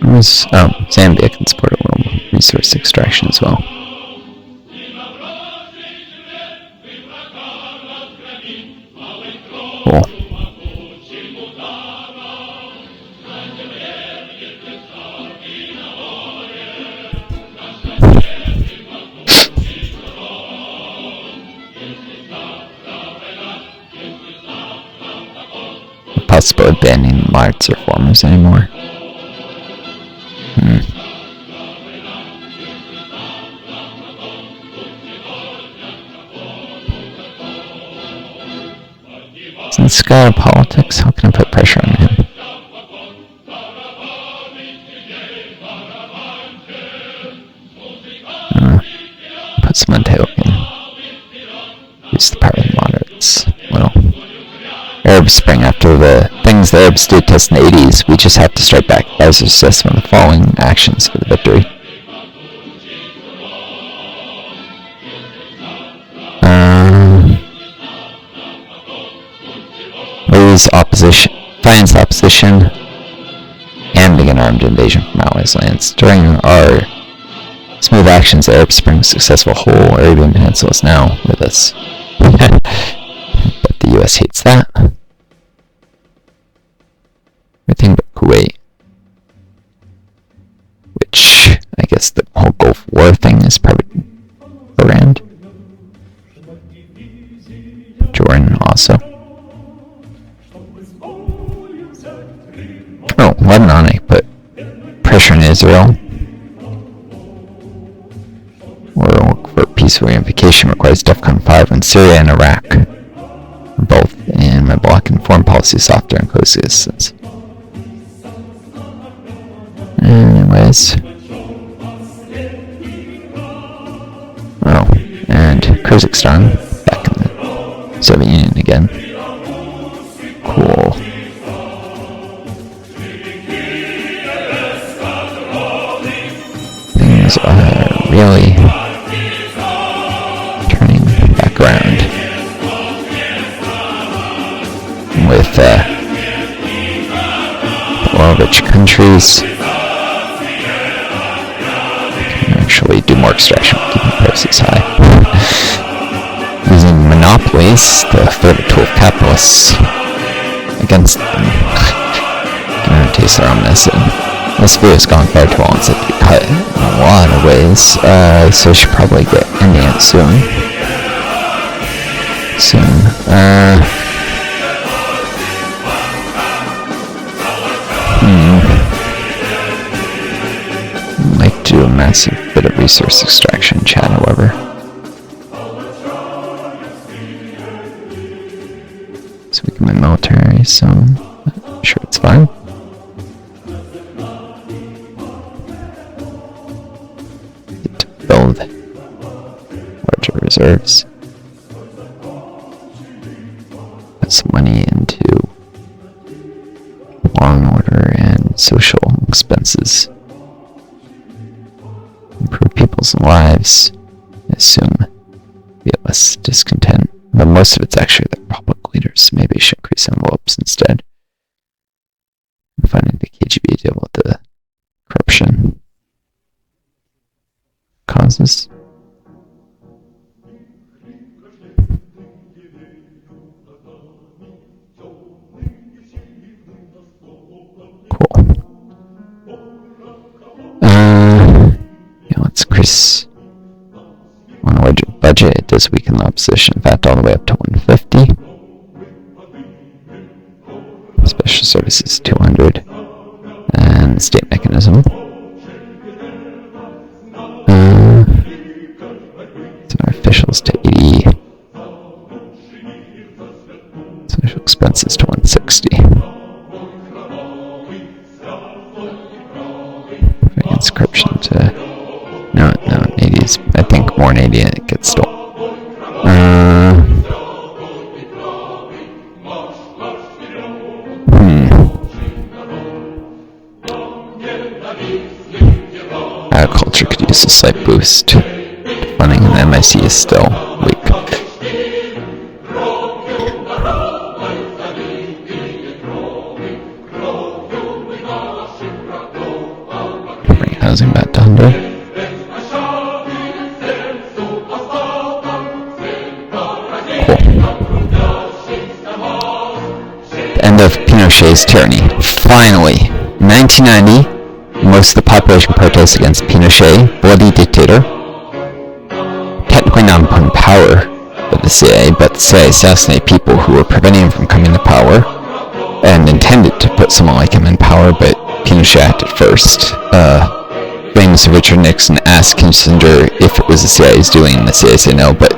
Zambia can support a little resource extraction as well. Cool. Possible of banning lards or formers anymore. Since this guy in politics, how can I put pressure on him? Put some on Tailkin. Use the power of the moderates. Well, Arab Spring, after the things the Arabs did test in the 80s, we just have to strike back as a assessment of the following actions for the victory. Finds opposition, and begin armed invasion from allies' lands. During our smooth actions, the Arab Spring was successful. Whole Arabian Peninsula is now with us. But the US hates that. Everything but Kuwait. Which, I guess the whole Gulf War thing is probably around. Jordan also. Oh, Lebanon, I put pressure on Israel. Or for peaceful reunification requires DEFCON 5 when Syria and Iraq are both in my block and foreign policy softer and close assistance. Anyways. Oh, and Kazakhstan back in the Soviet Union again. Cool. Things are really turning back around with oil-rich countries can actually do more extraction, keeping prices high. Using monopolies, the favorite tool of capitalists, against them. Gonna taste their ominous. This video has gone far too long to be cut in a lot of ways, so I should probably get ending it soon. I'd like to do a massive bit of resource extraction in chat, however. So we can be military, so I'm sure it's fine. Build larger reserves. Put some money into law and order and social expenses. Improve people's lives. I assume be less discontent. But most of it's actually the public leaders. Maybe I should increase envelopes instead. I'm finding the KGB deal with the corruption causes. Cool. Yeah, let's increase on a budget. It does weaken the opposition. In fact, all the way up to 150. Special services 200, and state mechanism. Our officials to 80, social expenses to 160. Against corruption to no 80s. I think more than 80 it gets stolen. Agriculture could use a slight boost. Funding in the MIC is still weak. housing back to 100. Cool. The end of Pinochet's tyranny. Finally, in 1990, most of the population protests against Pinochet, bloody dictator, technically not put in power by the CIA, but the CIA assassinated people who were preventing him from coming to power, and intended to put someone like him in power, but Pinochet acted first. Famous Richard Nixon asked Kissinger if it was the CIA's doing, and the CIA said no, but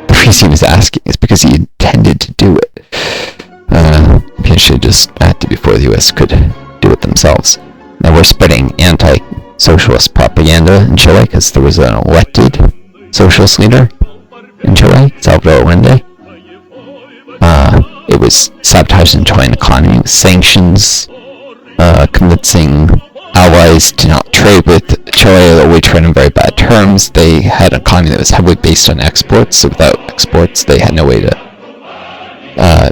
the reason he was asking is because he intended to do it. Pinochet just acted before the US could do it themselves. Now we're spreading anti-socialist propaganda in Chile because there was an elected socialist leader in Chile, Salvador Allende. It was sabotaging the Chilean economy with sanctions, convincing allies to not trade with Chile, although we trade on very bad terms. They had an economy that was heavily based on exports, so without exports they had no way to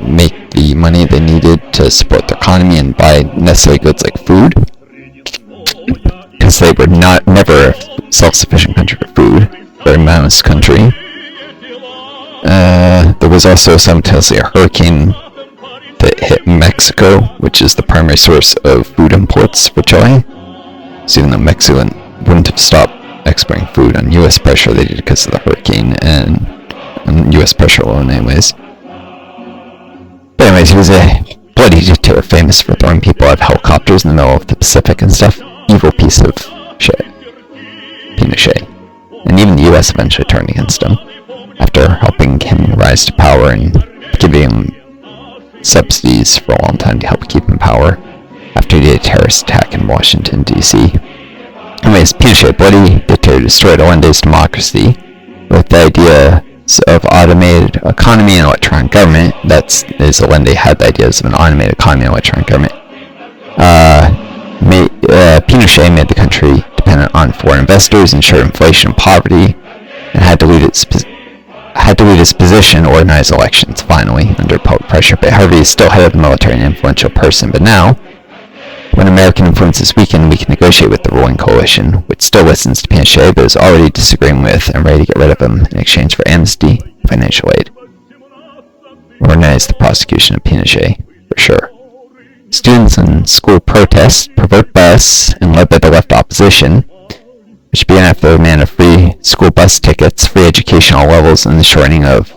make the money they needed to support their economy and buy necessary goods like food, because they were never a self-sufficient country for food, very mouse country. There was also simultaneously a hurricane that hit Mexico, which is the primary source of food imports for Chile. So even though Mexico wouldn't have stopped exporting food on U.S. pressure, they did because of the hurricane and U.S. pressure alone anyways. But anyways, he was a bloody dictator, famous for throwing people out of helicopters in the middle of the Pacific and stuff. Evil piece of shit. Pinochet. And even the U.S. eventually turned against him, after helping him rise to power and giving him subsidies for a long time to help keep him in power, after he did a terrorist attack in Washington, D.C. Anyways, Pinochet, bloody dictator, destroyed Allende's democracy with the idea of automated economy and electronic government. Allende had the ideas of an automated economy and electronic government. Pinochet made the country dependent on foreign investors, ensured inflation and poverty, and had to lead its position, organize elections, finally, under public pressure. But Harvey is still head of the military and influential person. But now, when American influence is weakened, we can negotiate with the ruling coalition, which still listens to Pinochet, but is already disagreeing with and ready to get rid of him in exchange for amnesty, financial aid. Organize the prosecution of Pinochet, for sure. Students and school protests, provoked by us and led by the left opposition, which began after the demand of free school bus tickets, free education at all levels, and the shortening of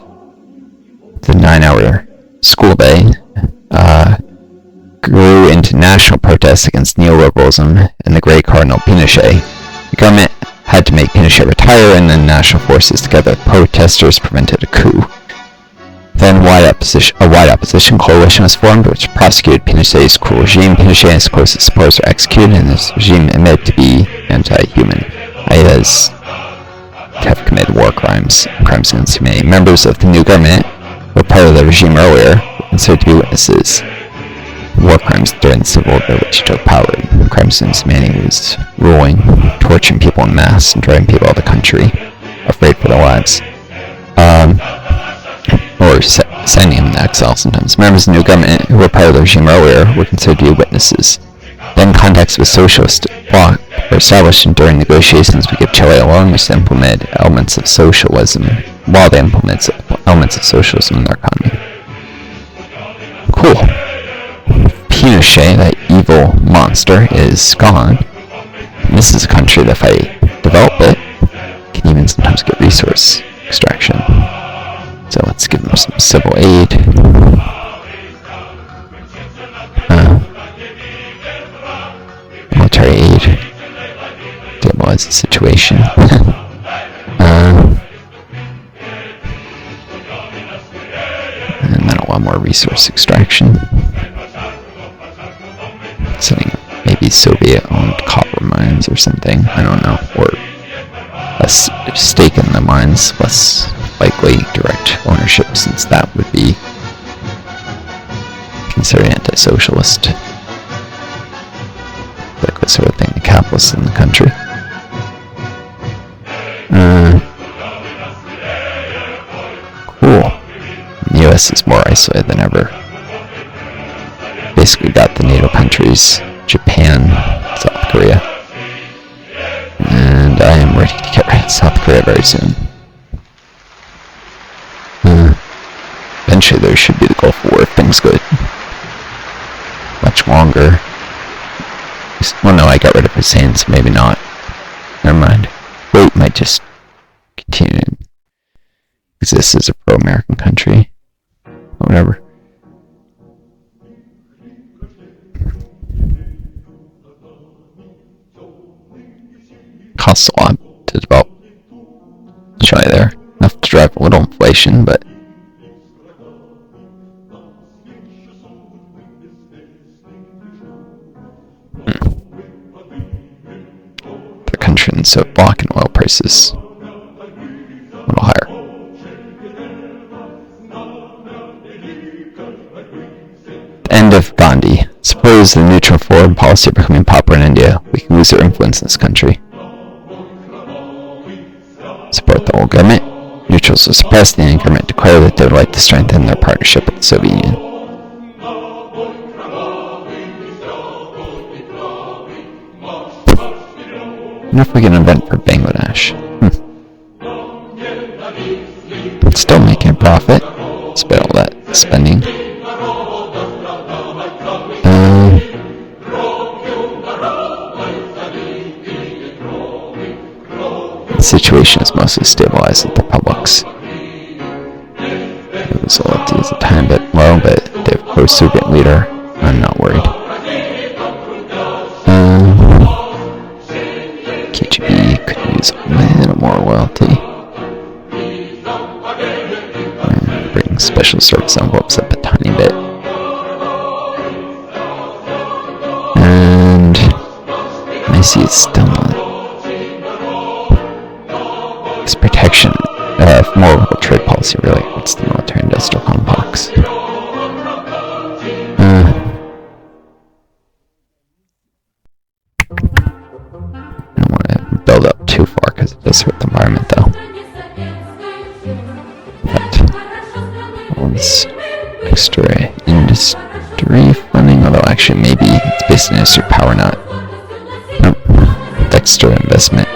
the 9-hour school day, grew into national protests against neoliberalism and the Great Cardinal Pinochet. The government had to make Pinochet retire, and then national forces together with protesters prevented a coup. Then a wide opposition coalition was formed, which prosecuted Pinochet's cruel regime. Pinochet and his closest supporters were executed, and this regime admitted to be anti-human. Ideas have committed war crimes against humanity. Members of the new government who were part of the regime earlier were considered to be witnesses. War crimes during the Civil War, which took power. Crimes against humanity was ruling, torturing people en masse, and driving people out of the country, afraid for their lives. Or sending them to exile sometimes. Members of the new government who were part of the regime earlier were considered to be witnesses. Then contacts with socialist bloc were established, and during negotiations we give Chile a loan which implemented elements of socialism, while they implemented elements of socialism in their economy. Cool. Pinochet, that evil monster, is gone. And this is a country that if I develop it, can even sometimes get resource extraction. So let's give them some civil aid. Military aid. Stabilize the situation. And then a lot more resource extraction. Setting up maybe Soviet-owned copper mines or something. I don't know. Or a stake in the mines, less likely direct ownership, since that would be considered anti-socialist. Like the sort of thing the capitalists in the country. Cool. The US is more isolated than ever. Basically got the NATO countries, Japan, South Korea. very, very soon. Eventually there should be the Gulf War if things go much longer. Well, no, I got rid of Hussein, so maybe not. Never mind. Kuwait might just continue to exist as a pro-American country. Whatever. Costs a lot to develop China there. Enough to drive a little inflation, but the country and so block and oil prices a little higher. The end of Gandhi. Suppose the neutral foreign policy becoming popular in India, we can lose our influence in this country. Support the old government. Neutrals will suppress the Indian government, declare that they would like to strengthen their partnership with the Soviet Union. I wonder if we can invent for Bangladesh. Still making a profit, despite all that spending. The situation is mostly stabilized at the publics. The result is a tiny bit low, but they have a post-Soviet leader. I'm not worried. KGB could use a little more loyalty. Bring special service envelopes up a tiny bit. And I see it's still not. This protection, more world trade policy really hurts the military-industrial complex. I don't want to build up too far because it does hurt the environment though. But once extra industry funding, although actually maybe it's based on industry power, not. Nope. Extra investment.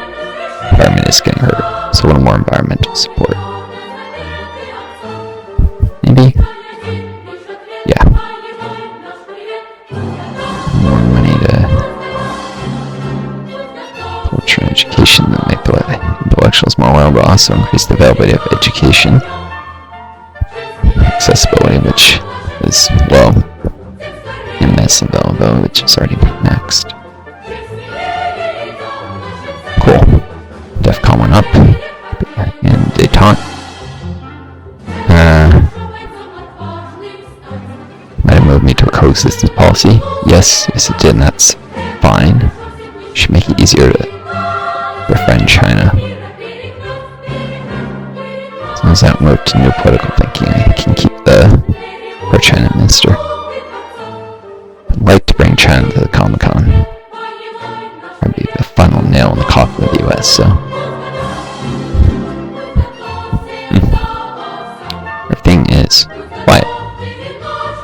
Environment is getting hurt. So a little more environmental support. Maybe? Yeah. More money to culture and education that make the intellectuals more well, but also increase the availability of education. Accessibility, which is low. And mass availability, which is already maxed. Cool. DEFCON went up. And detente. Might have moved me to a coexistence policy. Yes, it did, and that's fine. Should make it easier to befriend China. As long as I don't move to new political thinking, I can keep the pro-China minister. I'd like to bring China to the Comic-Con. That'd be the final nail in the coffin of the US, so. Everything is quiet.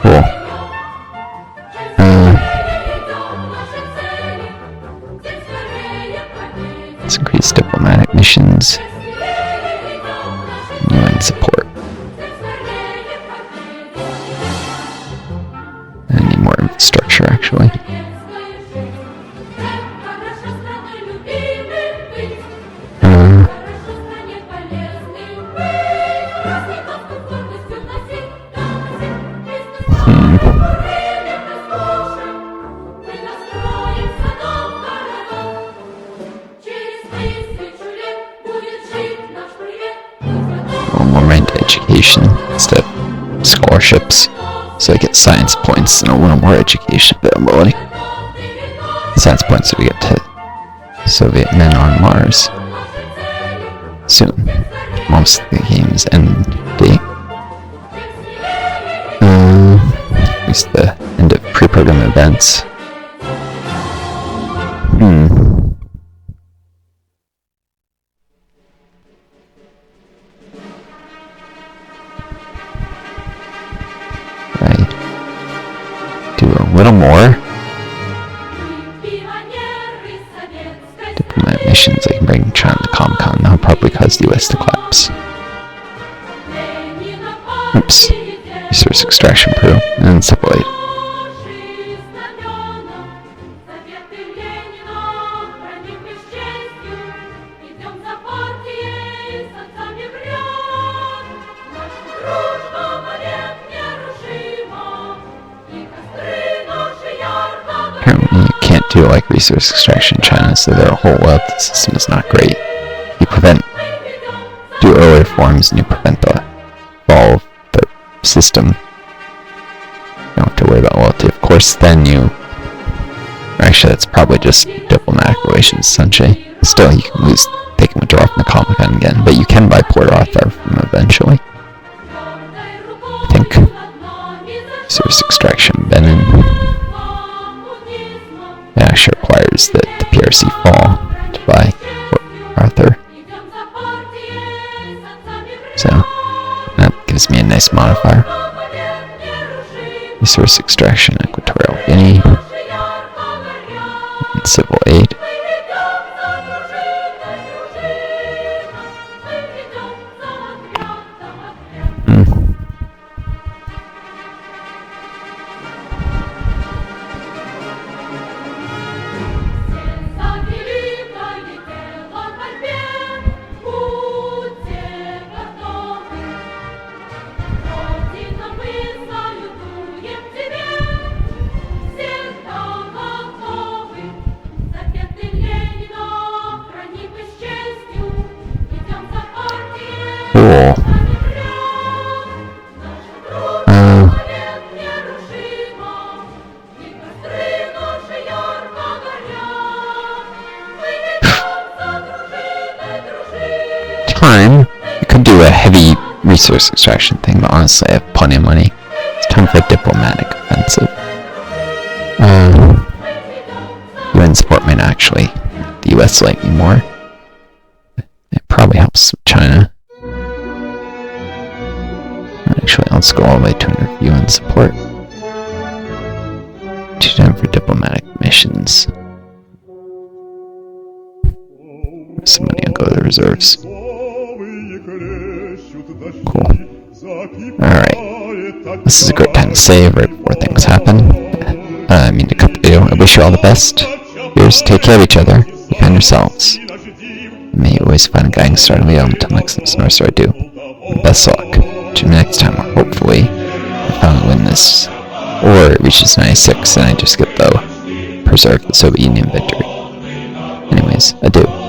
Cool. Let's increase diplomatic missions. UN support. I need more infrastructure, actually. Education instead of scholarships, so I get science points and a little more education availability. Science points that we get to Soviet men on Mars soon. Most of the game's end date. At least the end of pre-program events. A little more diplomatic missions. I can bring China to Comic-Con now, probably because caused the US to collapse. Oops. Resource extraction Peru, and then civil aid. Apparently you can't do like resource extraction in China, so their whole wealth system is not great. You do early reforms and you prevent the fall of the system. You don't have to worry about loyalty. Of course, then actually that's probably just diplomatic relations essentially. Still, you can they can withdraw from the Comic-Con again, but you can buy Port Arthur from them eventually. I think. Resource extraction, Benin. It actually requires that the PRC fall to buy Port Arthur. So, that gives me a nice modifier. Resource extraction, Equatorial Guinea. And civil aid. Cool. Time. You could do a heavy resource extraction thing, but honestly I have plenty of money. It's time for a diplomatic offensive. UN support might actually the US like me more. It probably helps with China. Actually, let's go all the way to review and support. Time for diplomatic missions. Some money will go to the reserves. Cool. Alright. This is a great time to save right before things happen. I mean to cut the video. I wish you all the best. Here's, take care of each other. Defend yourselves. May you always find a guiding star to Leo until next time's Northstar I do. Best of luck. To next time, hopefully, I finally win this. Or it reaches 96 and I just get the preserve the Soviet Union victory. Anyways, adieu.